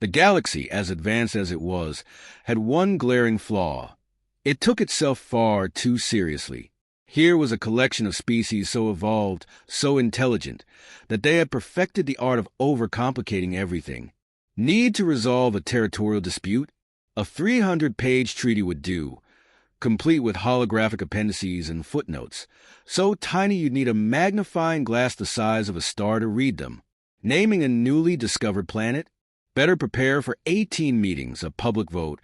The galaxy, as advanced as it was, had one glaring flaw. It took itself far too seriously. Here was a collection of species so evolved, so intelligent, that they had perfected the art of overcomplicating everything. Need to resolve a territorial dispute? A 300-page treaty would do, complete with holographic appendices and footnotes, so tiny you'd need a magnifying glass the size of a star to read them. Naming a newly discovered planet? Better prepare for 18 meetings, a public vote,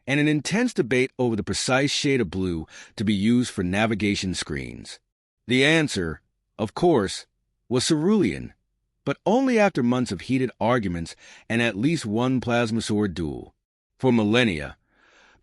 and an intense debate over the precise shade of blue to be used for navigation screens. The answer, of course, was cerulean, but only after months of heated arguments and at least one plasma sword duel. For millennia,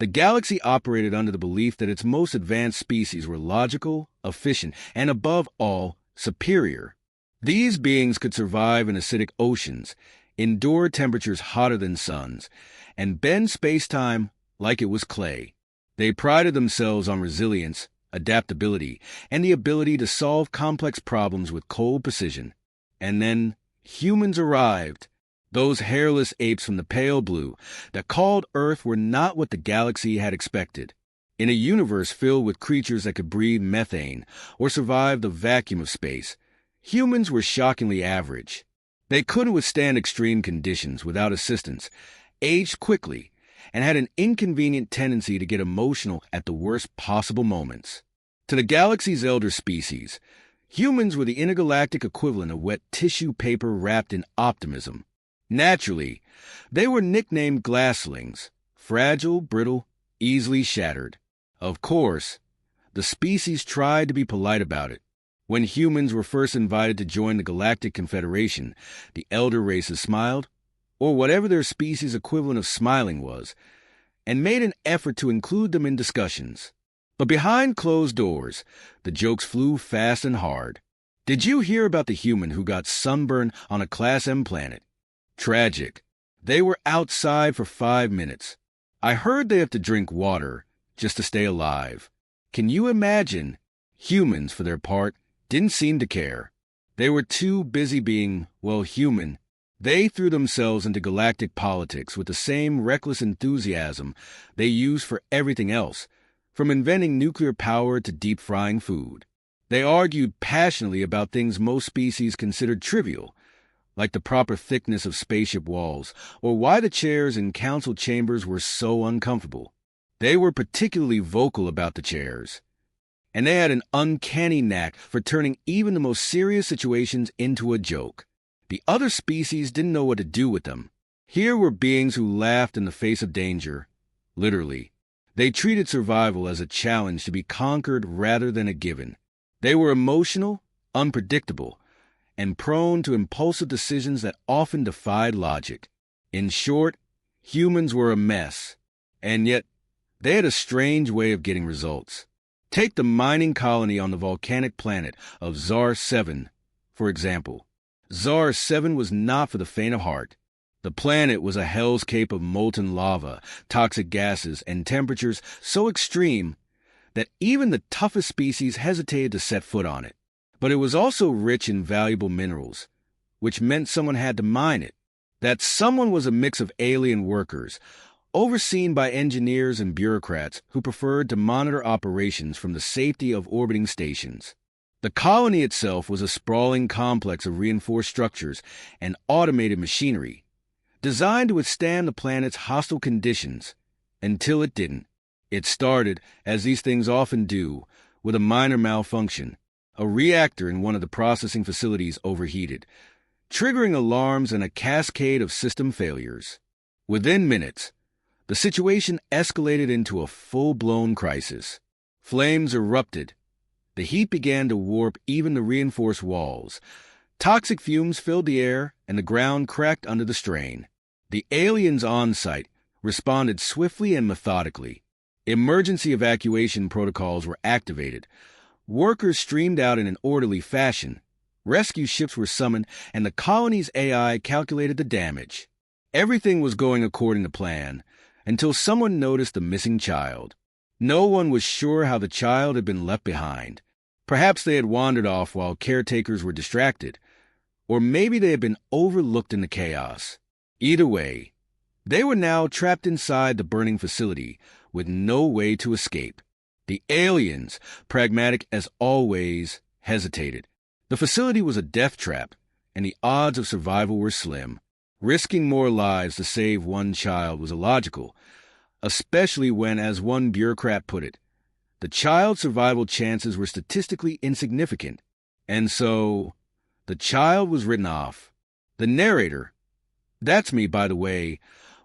the galaxy operated under the belief that its most advanced species were logical, efficient, and above all, superior. These beings could survive in acidic oceans, endure temperatures hotter than suns, and bend space-time like it was clay. They prided themselves on resilience, adaptability, and the ability to solve complex problems with cold precision. And then humans arrived. Those hairless apes from the pale blue that called Earth were not what the galaxy had expected. In a universe filled with creatures that could breathe methane or survive the vacuum of space, humans were shockingly average. They couldn't withstand extreme conditions without assistance, aged quickly, and had an inconvenient tendency to get emotional at the worst possible moments. To the galaxy's elder species, humans were the intergalactic equivalent of wet tissue paper wrapped in optimism. Naturally, they were nicknamed glasslings, fragile, brittle, easily shattered. Of course, the species tried to be polite about it. When humans were first invited to join the Galactic Confederation, the elder races smiled, or whatever their species' equivalent of smiling was, and made an effort to include them in discussions. But behind closed doors, the jokes flew fast and hard. Did you hear about the human who got sunburned on a Class M planet? Tragic. They were outside for 5 minutes. I heard they have to drink water just to stay alive. Can you imagine? Humans, for their part, didn't seem to care. They were too busy being, well, human. They threw themselves into galactic politics with the same reckless enthusiasm they used for everything else, from inventing nuclear power to deep-frying food. They argued passionately about things most species considered trivial, like the proper thickness of spaceship walls, or why the chairs in council chambers were so uncomfortable. They were particularly vocal about the chairs, and they had an uncanny knack for turning even the most serious situations into a joke. The other species didn't know what to do with them. Here were beings who laughed in the face of danger, literally. They treated survival as a challenge to be conquered rather than a given. They were emotional, unpredictable, and prone to impulsive decisions that often defied logic. In short, humans were a mess, and yet they had a strange way of getting results. Take the mining colony on the volcanic planet of Zar 7, for example. Zar 7 was not for the faint of heart. The planet was a hell's cape of molten lava, toxic gases, and temperatures so extreme that even the toughest species hesitated to set foot on it. But it was also rich in valuable minerals, which meant someone had to mine it. That someone was a mix of alien workers, overseen by engineers and bureaucrats who preferred to monitor operations from the safety of orbiting stations. The colony itself was a sprawling complex of reinforced structures and automated machinery, designed to withstand the planet's hostile conditions, until it didn't. It started, as these things often do, with a minor malfunction. A reactor in one of the processing facilities overheated, triggering alarms and a cascade of system failures. Within minutes, the situation escalated into a full-blown crisis. Flames erupted. The heat began to warp even the reinforced walls. Toxic fumes filled the air, and the ground cracked under the strain. The aliens on site responded swiftly and methodically. Emergency evacuation protocols were activated. Workers streamed out in an orderly fashion. Rescue ships were summoned, and the colony's AI calculated the damage. Everything was going according to plan, until someone noticed a missing child. No one was sure how the child had been left behind. Perhaps they had wandered off while caretakers were distracted, or maybe they had been overlooked in the chaos. Either way, They were now trapped inside the burning facility with no way to escape. The aliens, pragmatic as always, hesitated. The facility was a death trap, and the odds of survival were slim. Risking more lives to save one child was illogical, especially when, as one bureaucrat put it, the child's survival chances were statistically insignificant, and so the child was written off. The narrator, that's me by the way,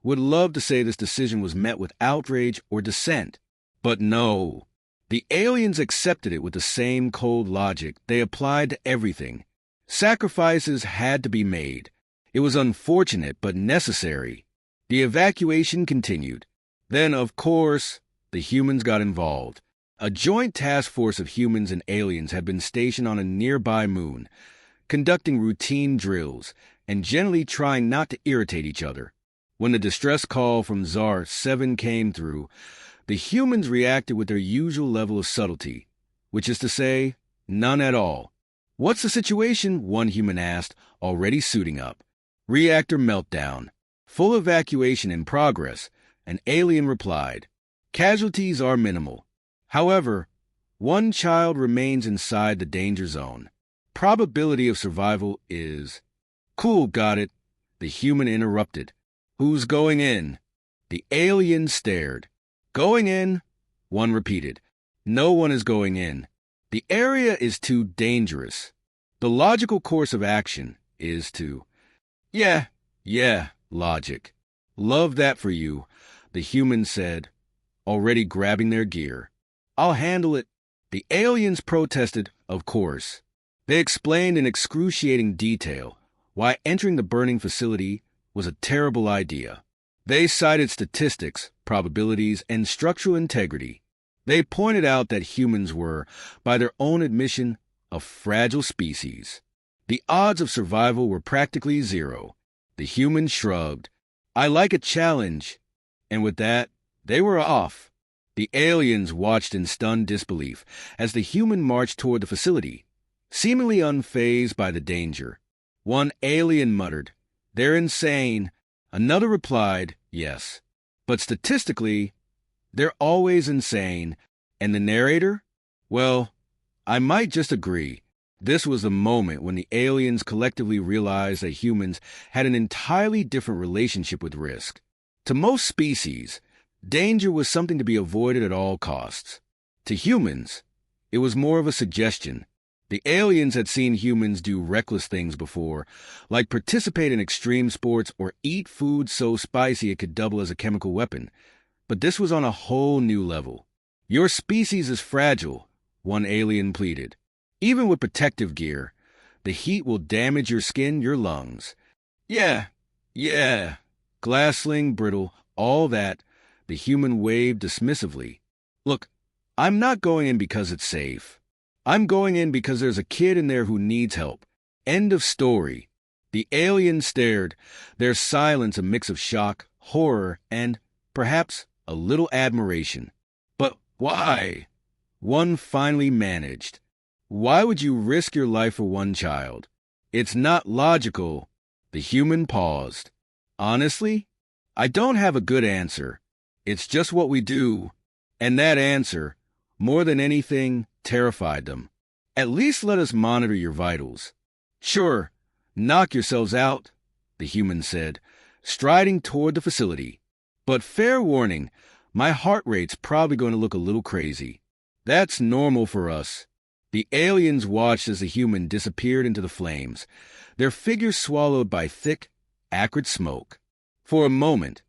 would love to say this decision was met with outrage or dissent, but no. The aliens accepted it with the same cold logic they applied to everything. Sacrifices had to be made. It was unfortunate but necessary. The evacuation continued. Then, of course, the humans got involved. A joint task force of humans and aliens had been stationed on a nearby moon, conducting routine drills and generally trying not to irritate each other. When the distress call from Czar 7 came through, the humans reacted with their usual level of subtlety, which is to say, none at all. "What's the situation?" one human asked, already suiting up. "Reactor meltdown. Full evacuation in progress," an alien replied. "Casualties are minimal. However, one child remains inside the danger zone. Probability of survival is—" "Cool, got it," the human interrupted. "Who's going in?" The alien stared. "Going in?" one repeated. "No one is going in. The area is too dangerous. The logical course of action is to—" Yeah, logic. "Love that for you," the human said, already grabbing their gear. "I'll handle it." The aliens protested, of course. They explained in excruciating detail why entering the burning facility was a terrible idea. They cited statistics, probabilities, and structural integrity. They pointed out that humans were, by their own admission, a fragile species. The odds of survival were practically zero. The humans shrugged. "I like a challenge." And with that, they were off. The aliens watched in stunned disbelief as the human marched toward the facility, seemingly unfazed by the danger. One alien muttered, "They're insane." Another replied, "Yes, but statistically, they're always insane." And the narrator? Well, I might just agree. This was the moment when the aliens collectively realized that humans had an entirely different relationship with risk. To most species, danger was something to be avoided at all costs. To humans, it was more of a suggestion. The aliens had seen humans do reckless things before, like participate in extreme sports or eat food so spicy it could double as a chemical weapon. But this was on a whole new level. "Your species is fragile," one alien pleaded. "Even with protective gear, the heat will damage your skin, your lungs." Yeah, glass-sling, brittle, all that, the human waved dismissively. "Look, I'm not going in because it's safe. I'm going in because there's a kid in there who needs help. End of story." The alien stared, their silence a mix of shock, horror, and, perhaps, a little admiration. "But why?" one finally managed. "Why would you risk your life for one child? It's not logical." The human paused. "Honestly, I don't have a good answer. It's just what we do." And that answer, more than anything, terrified them. "At least let us monitor your vitals." "Sure, knock yourselves out," the human said, striding toward the facility. "But fair warning, my heart rate's probably going to look a little crazy." "That's normal for us." The aliens watched as the human disappeared into the flames, their figures swallowed by thick, acrid smoke. For a moment,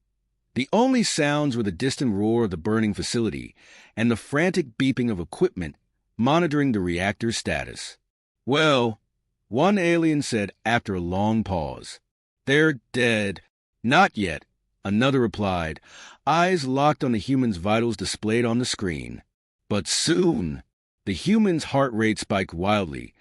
the only sounds were the distant roar of the burning facility and the frantic beeping of equipment monitoring the reactor's status. "Well," one alien said after a long pause, "they're dead." "Not yet," another replied, eyes locked on the human's vitals displayed on the screen. "But soon." The human's heart rate spiked wildly,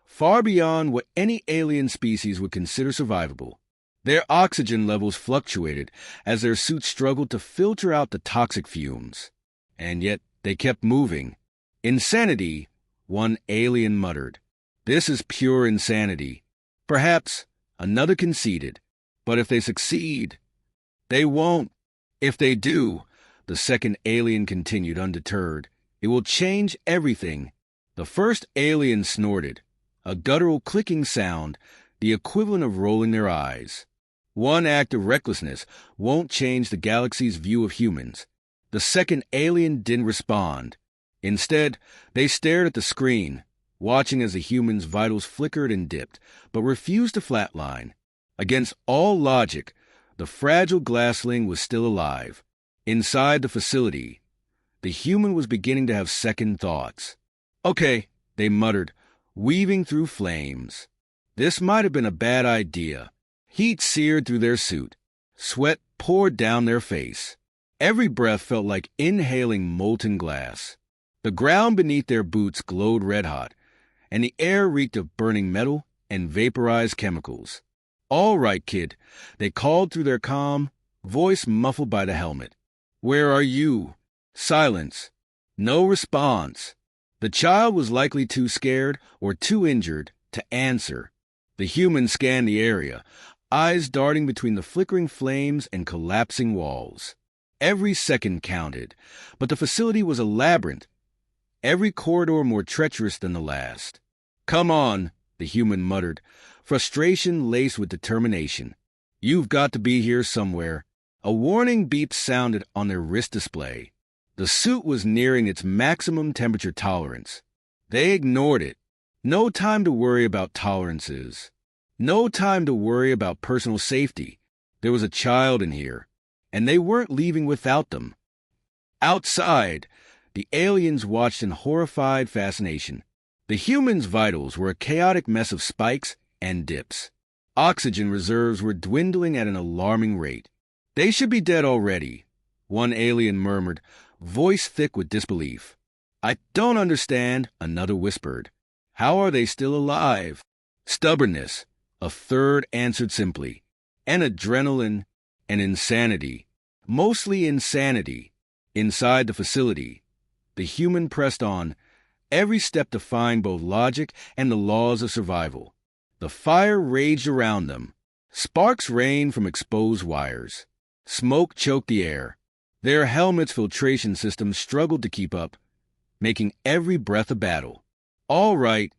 far beyond what any alien species would consider survivable. Their oxygen levels fluctuated as their suits struggled to filter out the toxic fumes. And yet they kept moving. "Insanity," one alien muttered. "This is pure insanity." "Perhaps," another conceded. "But if they succeed..." They won't. If they do, the second alien continued undeterred, it will change everything. The first alien snorted, a guttural clicking sound, the equivalent of rolling their eyes. One act of recklessness won't change the galaxy's view of humans. The second alien didn't respond. Instead, they stared at the screen, watching as the human's vitals flickered and dipped, but refused to flatline. Against all logic, the fragile glassling was still alive. Inside the facility, the human was beginning to have second thoughts. "Okay," they muttered, weaving through flames. This might have been a bad idea. Heat seared through their suit. Sweat poured down their face. Every breath felt like inhaling molten glass. The ground beneath their boots glowed red-hot, and the air reeked of burning metal and vaporized chemicals. "All right, kid," they called through their calm, voice muffled by the helmet. "Where are you?" Silence. No response. The child was likely too scared or too injured to answer. The human scanned the area, eyes darting between the flickering flames and collapsing walls. Every second counted, but the facility was a labyrinth, every corridor more treacherous than the last. "Come on," the human muttered, frustration laced with determination. "You've got to be here somewhere." A warning beep sounded on their wrist display. The suit was nearing its maximum temperature tolerance. They ignored it. No time to worry about tolerances. No time to worry about personal safety. There was a child in here, and they weren't leaving without them. Outside, the aliens watched in horrified fascination. The humans' vitals were a chaotic mess of spikes and dips. Oxygen reserves were dwindling at an alarming rate. "They should be dead already," one alien murmured, voice thick with disbelief. "I don't understand," another whispered. "How are they still alive?" "Stubbornness," a third answered simply. "And adrenaline and insanity. Mostly insanity." Inside the facility, the human pressed on, every step defying both logic and the laws of survival. The fire raged around them. Sparks rained from exposed wires. Smoke choked the air. Their helmets' filtration systems struggled to keep up, making every breath a battle. "All right,"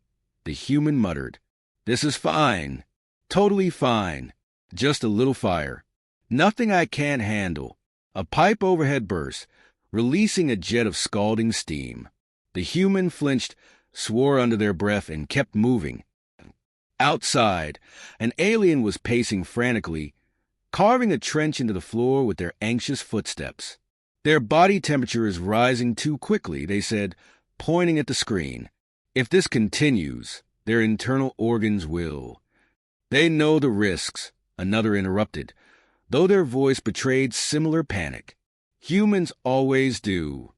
the human muttered. "This is fine. Totally fine. Just a little fire. Nothing I can't handle." A pipe overhead burst, releasing a jet of scalding steam. The human flinched, swore under their breath, and kept moving. Outside, an alien was pacing frantically, carving a trench into the floor with their anxious footsteps. "Their body temperature is rising too quickly," they said, pointing at the screen. "If this continues, their internal organs will." "They know the risks," another interrupted, though their voice betrayed similar panic. "Humans always do."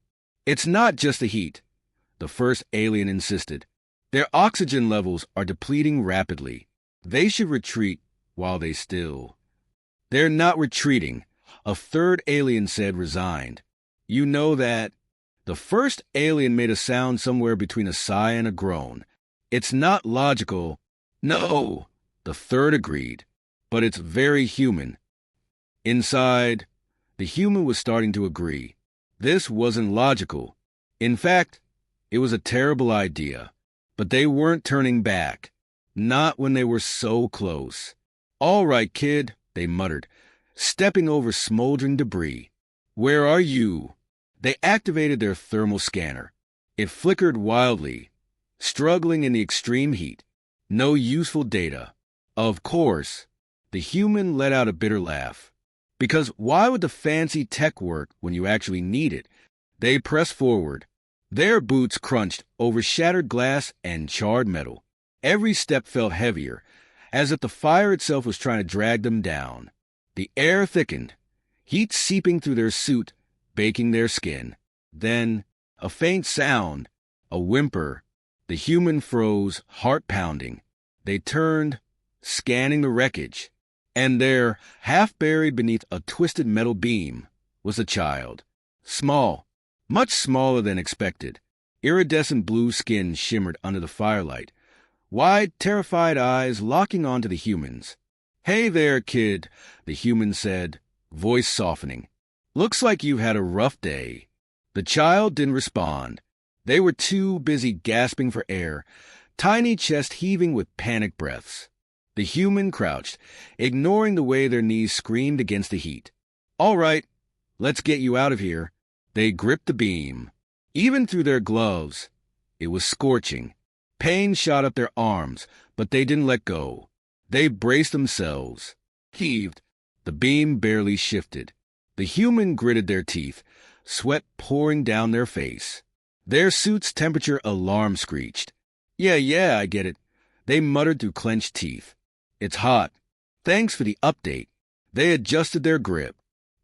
"It's not just the heat," the first alien insisted. "Their oxygen levels are depleting rapidly. They should retreat while they still." "They're not retreating," a third alien said, resigned. "You know that." The first alien made a sound somewhere between a sigh and a groan. "It's not logical." "No," the third agreed, "but it's very human." Inside, the human was starting to agree. This wasn't logical. In fact, it was a terrible idea. But they weren't turning back. Not when they were so close. "All right, kid," they muttered, stepping over smoldering debris. "Where are you?" They activated their thermal scanner. It flickered wildly, struggling in the extreme heat. No useful data. Of course, the human let out a bitter laugh. Because why would the fancy tech work when you actually need it? They pressed forward. Their boots crunched over shattered glass and charred metal. Every step felt heavier, as if the fire itself was trying to drag them down. The air thickened, heat seeping through their suit, baking their skin. Then, a faint sound, a whimper. The human froze, heart pounding. They turned, scanning the wreckage. And there, half buried beneath a twisted metal beam, was a child. Small, much smaller than expected. Iridescent blue skin shimmered under the firelight. Wide, terrified eyes locking onto the humans. "Hey there, kid," the human said, voice softening. "Looks like you've had a rough day." The child didn't respond. They were too busy gasping for air, tiny chest heaving with panic breaths. The human crouched, ignoring the way their knees screamed against the heat. "All right, let's get you out of here." They gripped the beam. Even through their gloves, it was scorching. Pain shot up their arms, but they didn't let go. They braced themselves, heaved. The beam barely shifted. The human gritted their teeth, sweat pouring down their face. Their suit's temperature alarm screeched. Yeah, I get it." They muttered through clenched teeth. "It's hot. Thanks for the update." They adjusted their grip,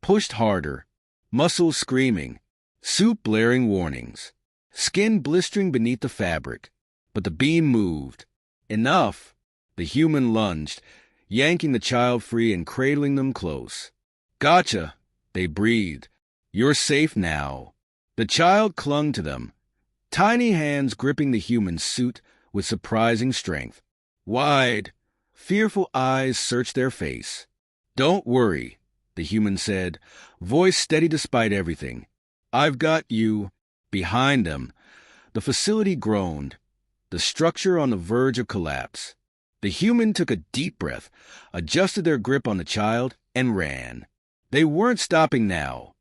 pushed harder, muscles screaming, suit blaring warnings, skin blistering beneath the fabric. But the beam moved. Enough. The human lunged, yanking the child free and cradling them close. "Gotcha," they breathed. "You're safe now." The child clung to them, tiny hands gripping the human's suit with surprising strength. Wide, fearful eyes searched their face. "Don't worry," the human said, voice steady despite everything. "I've got you." Behind them, the facility groaned, the structure on the verge of collapse. The human took a deep breath, adjusted their grip on the child, and ran. They weren't stopping now.